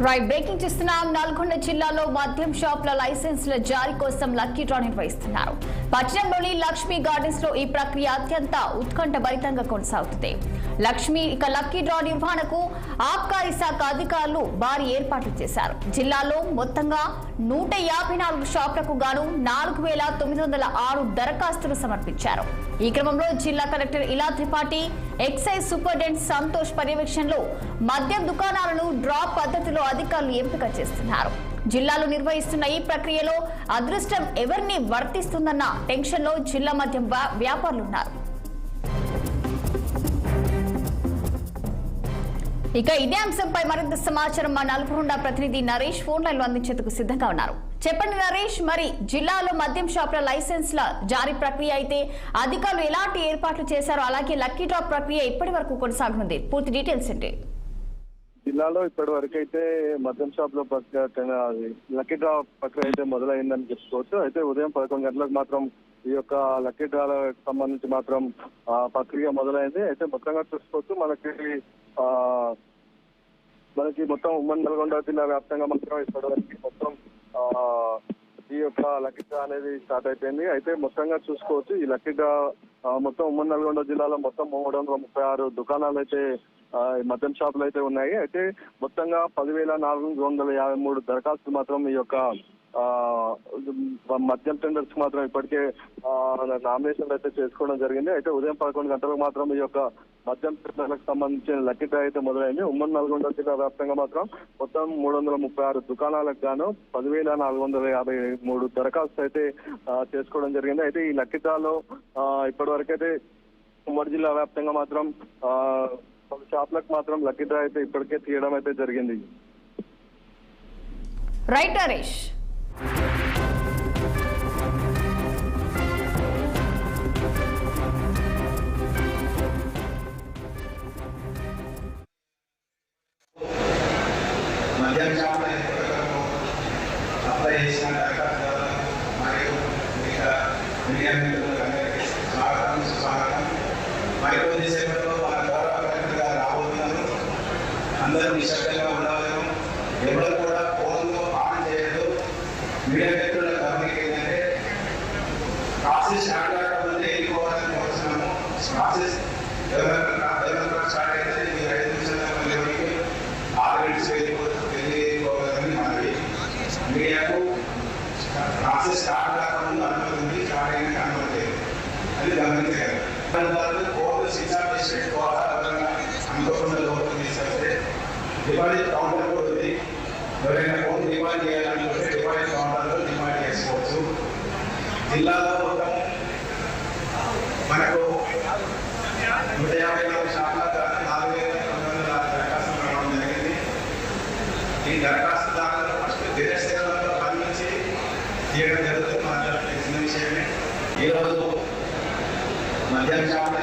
Right breaking చేస్తున్నాం. నల్గొండ జిల్లాలో మద్యం షాపుల లైసెన్సుల జారీ కోసం లక్కీ డ్రా నిర్వహిస్తున్నారు. పట్టణంలోని లక్ష్మీ గార్డెన్స్ లో ఈ ప్రక్రియ అత్యంత ఉత్కంఠభరితంగా కొనసాగుతుంది. లక్కీ డ్రా నిర్వహణకు ఆబ్కారీ శాఖ అధికారులు భారీ ఏర్పాట్లు చేశారు. జిల్లాలో మొత్తంగా 154 షాపులకు గాను 4906 దరఖాస్తులు సమర్పించారు. ఈ క్రమంలో జిల్లా కలెక్టర్ ఇలా త్రిపాఠి, ఎక్సైజ్ సూపరింటెండెంట్ సంతోష్ పర్యవేక్షణలో మద్యం దుకాణాలను డ్రా పద్ధతిలో అధికారులు ఎంపిక చేస్తున్నారు. జిల్లాలో నిర్వహిస్తున్న ఈ ప్రక్రియలో అదృష్టం ఎవరిని వర్తిస్తుందన్న టెన్షన్ లో జిల్లా మద్యం వ్యాపారులున్నారు. ఇక ఇదే అంశంపై మరింత సమాచారం మా నల్గొండ ప్రతినిధి నరేష్ ఫోన్ లైన్ లో అందించేందుకు సిద్ధంగా ఉన్నారు. చెప్పండి నరేష్, మరి జిల్లాలో మద్యం షాపుల లైసెన్స్ల జారీ ప్రక్రియ అయితే అధికారులు ఎలాంటి ఏర్పాట్లు చేశారో, అలాగే లక్కీ డ్రా ప్రక్రియ ఇప్పటి వరకు కొనసాగుతుంది, పూర్తి డీటెయిల్స్ ఏంటి? జిల్లాలో ఇప్పటి వరకు అయితే మద్యం షాప్ లో లక్కీ డ్రా ప్రక్రియ అయితే మొదలైందని చెప్పుకోవచ్చు. అయితే ఉదయం 11 గంటలకు మాత్రం ఈ యొక్క లక్కీ డ్రాలకు సంబంధించి మాత్రం ప్రక్రియ మొదలైంది. అయితే మొత్తంగా చూసుకోవచ్చు మనకి మొత్తం ఉమ్మడి నల్గొండ జిల్లా వ్యాప్తంగా మాత్రం ఇప్పటి వరకు మొత్తం ఈ యొక్క లక్కీ డ్రా అనేది స్టార్ట్ అయిపోయింది. అయితే మొత్తంగా చూసుకోవచ్చు ఈ లక్కీ డ్రా మొత్తం ఉమ్మడి నల్గొండ జిల్లాలో మొత్తం 336 దుకాణాలు అయితే మద్యం షాపులు అయితే ఉన్నాయి. అయితే మొత్తంగా 10,453 దరఖాస్తులు మాత్రం ఈ యొక్క మద్యం టెండర్స్ మాత్రం ఇప్పటికే నామినేషన్లు అయితే చేసుకోవడం జరిగింది. అయితే ఉదయం 11 గంటలకు మాత్రం ఈ యొక్క మద్యం టెండర్లకు సంబంధించిన లక్కీ డ్రా అయితే మొదలైంది. ఉమ్మడి నల్గొండ జిల్లా వ్యాప్తంగా మాత్రం మొత్తం 336 దుకాణాలకు గాను 10,453 దరఖాస్తు అయితే చేసుకోవడం జరిగింది. అయితే ఈ లక్కీ డ్రాలో ఇప్పటి వరకు అయితే ఉమ్మడి జిల్లా వ్యాప్తంగా మాత్రం షాప్లకు మాత్రం లక్కీ డ్రా అయితే ఇప్పటికే తీయడం అయితే జరిగింది. రైట్ నరేష్. మద్యం షాపుల అప్లై చేసిన దరఖాస్తుదారులు మరియు మీడియా మిత్రులందరికీ స్వాగతం, సుస్వాగతం. మరికొద్ది సేపట్లో మన గౌరవ కలెక్టర్ గారు రాబోతున్నారు. అందరూ నిశ్శబ్దంగా ఉండవలను. ఎవరు కూడా ఫోన్లో ఆన్ చేయలేదు. మీడియా మిత్రుల గమనిక ఏంటంటే ప్రాసెస్ స్టార్ట్ కాకముందే వెళ్ళిపోవాలని కోరుతున్నాము. ప్రాసెస్ డెవలప్మెంట్ స్టార్ట్ అయితే మీరు 5 నిమిషాల ఆర్గనైజ్ వెళ్ళిపోవాలని మనవి. మీడియాకు ప్రాసెస్ స్టార్ట్ కాకముందు అనుమతి ఉంది, స్టార్ట్ అయినాక అనుమతి లేదు, అది గమనించగలరు. కోర్టు శిక్షా డిస్ట్రిక్ట్ ద్వారా అనుకోకుండా లోపలికి తీసుకొస్తే డిపాజిట్ కౌంటర్ కూడా ఉంది. ఎవరైనా ఫోన్ డిమాండ్ చేయాలనుకుంటే డిపాజిట్ కౌంటర్లో డిమాండ్ చేసుకోవచ్చు. జిల్లాలో మొత్తం మనకు 154 షాపుల 4,906 దరఖాస్తులు రావడం జరిగింది. ఈ దరఖాస్తుదారులు ఫస్ట్ దినసేవలో పంపించి తీయడం జరుగుతుంది. మన తెలిసిన విషయమే. ఈరోజు మద్యం షాపుల